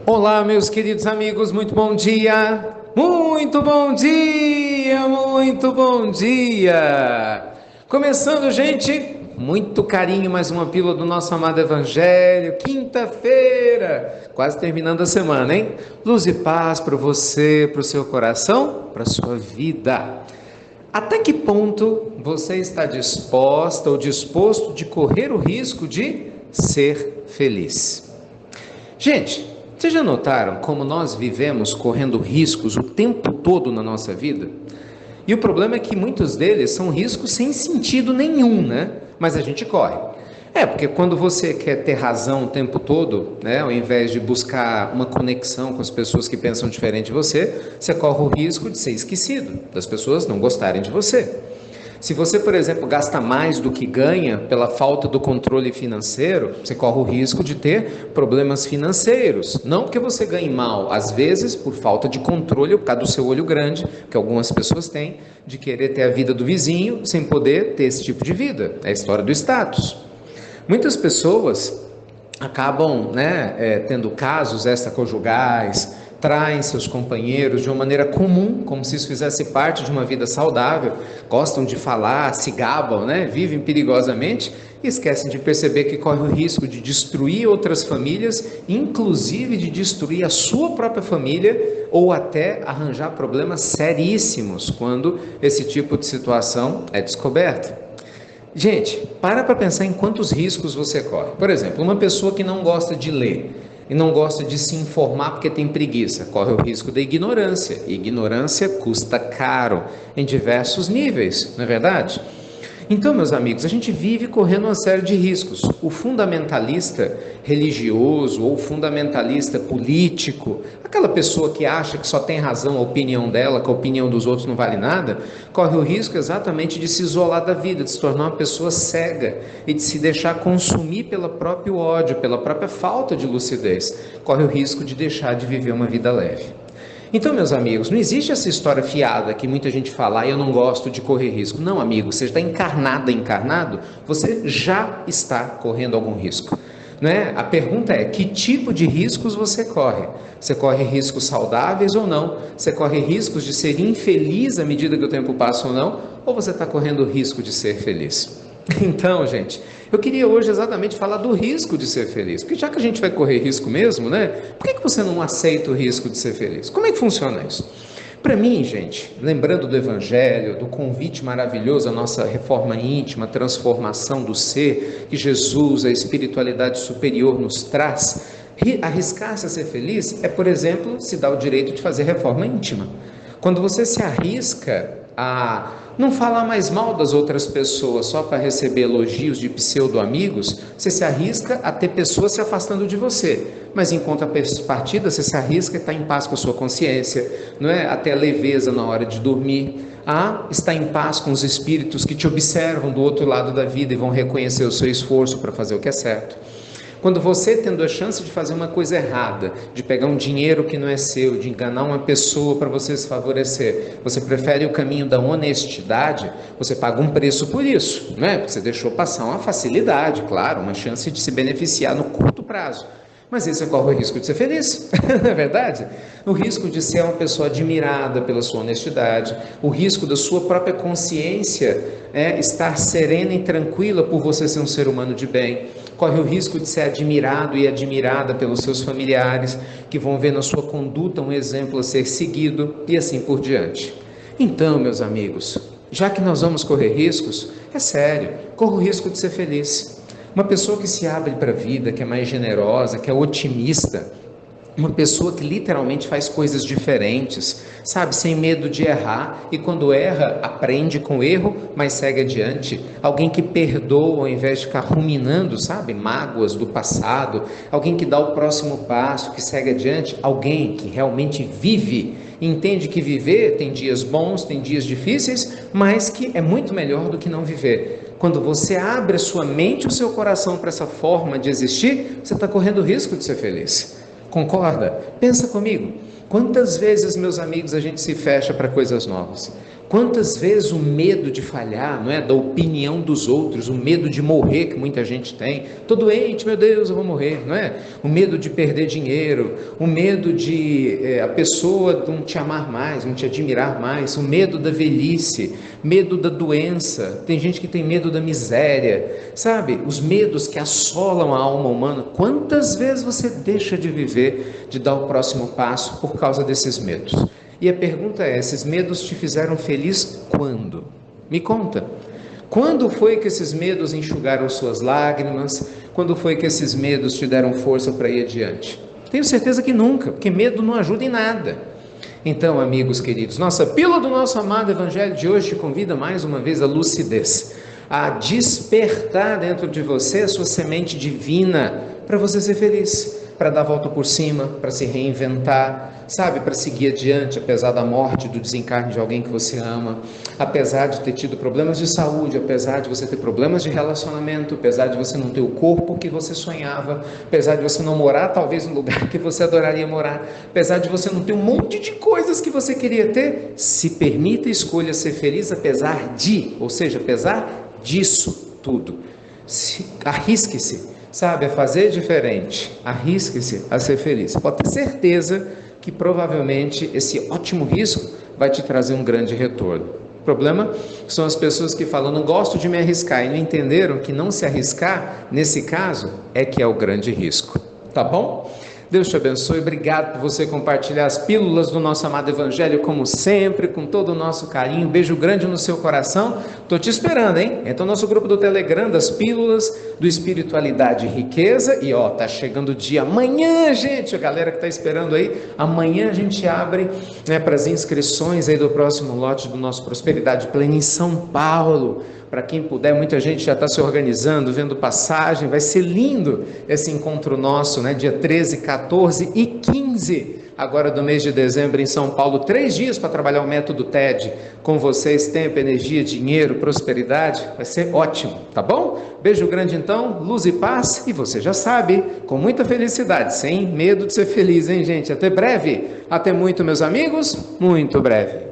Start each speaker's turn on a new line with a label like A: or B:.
A: Olá, meus queridos amigos, muito bom dia! Muito bom dia! Muito bom dia! Começando, gente, muito carinho, mais uma pílula do nosso amado Evangelho, quinta-feira, quase terminando a semana, hein? Luz e paz para você, para o seu coração, para a sua vida. Até que ponto você está disposta ou disposto de correr o risco de ser feliz? Gente, vocês já notaram como nós vivemos correndo riscos o tempo todo na nossa vida? E o problema é que muitos deles são riscos sem sentido nenhum, né? Mas a gente corre. Porque quando você quer ter razão o tempo todo, né, ao invés de buscar uma conexão com as pessoas que pensam diferente de você, você corre o risco de ser esquecido, das pessoas não gostarem de você. Se você, por exemplo, gasta mais do que ganha pela falta do controle financeiro, você corre o risco de ter problemas financeiros. Não porque você ganhe mal, às vezes por falta de controle, ou por causa do seu olho grande, que algumas pessoas têm, de querer ter a vida do vizinho sem poder ter esse tipo de vida. É a história do status. Muitas pessoas acabam tendo casos extraconjugais, traem seus companheiros de uma maneira comum, como se isso fizesse parte de uma vida saudável, gostam de falar, se gabam, vivem perigosamente e esquecem de perceber que corre o risco de destruir outras famílias, inclusive de destruir a sua própria família ou até arranjar problemas seríssimos quando esse tipo de situação é descoberta. Gente, para pensar em quantos riscos você corre. Por exemplo, uma pessoa que não gosta de ler e não gosta de se informar porque tem preguiça, corre o risco da ignorância. E ignorância custa caro em diversos níveis, não é verdade? Então, meus amigos, a gente vive correndo uma série de riscos. O fundamentalista religioso ou fundamentalista político, aquela pessoa que acha que só tem razão a opinião dela, que a opinião dos outros não vale nada, corre o risco exatamente de se isolar da vida, de se tornar uma pessoa cega e de se deixar consumir pelo próprio ódio, pela própria falta de lucidez. Corre o risco de deixar de viver uma vida leve. Então, meus amigos, não existe essa história fiada que muita gente fala, eu não gosto de correr risco. Não, amigo, você está encarnado, você já está correndo algum risco. A pergunta é, que tipo de riscos você corre? Você corre riscos saudáveis ou não? Você corre riscos de ser infeliz à medida que o tempo passa ou não? Ou você está correndo o risco de ser feliz? Então, gente, eu queria hoje exatamente falar do risco de ser feliz, porque já que a gente vai correr risco mesmo, por que você não aceita o risco de ser feliz? Como é que funciona isso? Para mim, gente, lembrando do Evangelho, do convite maravilhoso à nossa reforma íntima, transformação do ser, que Jesus, a espiritualidade superior, nos traz, arriscar-se a ser feliz é, por exemplo, se dar o direito de fazer reforma íntima. Quando você se arrisca a não falar mais mal das outras pessoas só para receber elogios de pseudo-amigos, você se arrisca a ter pessoas se afastando de você. Mas em contrapartida, você se arrisca a estar em paz com a sua consciência, a ter a leveza na hora de dormir, a estar em paz com os espíritos que te observam do outro lado da vida e vão reconhecer o seu esforço para fazer o que é certo. Quando você, tendo a chance de fazer uma coisa errada, de pegar um dinheiro que não é seu, de enganar uma pessoa para você se favorecer, você prefere o caminho da honestidade, você paga um preço por isso, Porque você deixou passar uma facilidade, claro, uma chance de se beneficiar no curto prazo. Mas aí você corre o risco de ser feliz, não é verdade? O risco de ser uma pessoa admirada pela sua honestidade, o risco da sua própria consciência estar serena e tranquila por você ser um ser humano de bem. Corre o risco de ser admirado e admirada pelos seus familiares, que vão ver na sua conduta um exemplo a ser seguido e assim por diante. Então, meus amigos, já que nós vamos correr riscos, é sério, corra o risco de ser feliz. Uma pessoa que se abre para a vida, que é mais generosa, que é otimista, uma pessoa que literalmente faz coisas diferentes, sem medo de errar, e quando erra, aprende com o erro, mas segue adiante. Alguém que perdoa ao invés de ficar ruminando, mágoas do passado. Alguém que dá o próximo passo, que segue adiante. Alguém que realmente vive, entende que viver tem dias bons, tem dias difíceis, mas que é muito melhor do que não viver. Quando você abre a sua mente e o seu coração para essa forma de existir, você está correndo o risco de ser feliz. Concorda? Pensa comigo. Quantas vezes, meus amigos, a gente se fecha para coisas novas? Quantas vezes o medo de falhar, não é, da opinião dos outros, o medo de morrer que muita gente tem, tô doente, meu Deus, eu vou morrer, não é? O medo de perder dinheiro, o medo de a pessoa não te amar mais, não te admirar mais, o medo da velhice, medo da doença, tem gente que tem medo da miséria, sabe? Os medos que assolam a alma humana. Quantas vezes você deixa de viver, de dar o próximo passo por causa desses medos? E a pergunta é, esses medos te fizeram feliz quando? Me conta. Quando foi que esses medos enxugaram suas lágrimas? Quando foi que esses medos te deram força para ir adiante? Tenho certeza que nunca, porque medo não ajuda em nada. Então, amigos queridos, nossa pílula do nosso amado Evangelho de hoje te convida mais uma vez à lucidez, a despertar dentro de você a sua semente divina para você ser feliz, para dar a volta por cima, para se reinventar, sabe, para seguir adiante, apesar da morte, do desencarne de alguém que você ama, apesar de ter tido problemas de saúde, apesar de você ter problemas de relacionamento, apesar de você não ter o corpo que você sonhava, apesar de você não morar talvez no lugar que você adoraria morar, apesar de você não ter um monte de coisas que você queria ter, se permita e escolha ser feliz apesar de, ou seja, apesar disso tudo. Arrisque-se, sabe, a fazer diferente, arrisque-se a ser feliz. Pode ter certeza que provavelmente esse ótimo risco vai te trazer um grande retorno. O problema são as pessoas que falam, não gosto de me arriscar, e não entenderam que não se arriscar, nesse caso, é que é o grande risco. Tá bom? Deus te abençoe, obrigado por você compartilhar as pílulas do nosso amado Evangelho, como sempre, com todo o nosso carinho, beijo grande no seu coração, estou te esperando, hein? Entra no nosso grupo do Telegram, das pílulas, do Espiritualidade e Riqueza, e ó, tá chegando o dia, amanhã, gente, a galera que tá esperando aí, amanhã a gente abre, né, para as inscrições aí do próximo lote do nosso Prosperidade Plena em São Paulo. Para quem puder, muita gente já está se organizando, vendo passagem, vai ser lindo esse encontro nosso, né? Dia 13, 14 e 15, agora do mês de dezembro em São Paulo, 3 dias para trabalhar o método TED, com vocês, tempo, energia, dinheiro, prosperidade, vai ser ótimo, tá bom? Beijo grande então, luz e paz, e você já sabe, com muita felicidade, sem medo de ser feliz, hein gente? Até breve, até muito meus amigos, muito breve.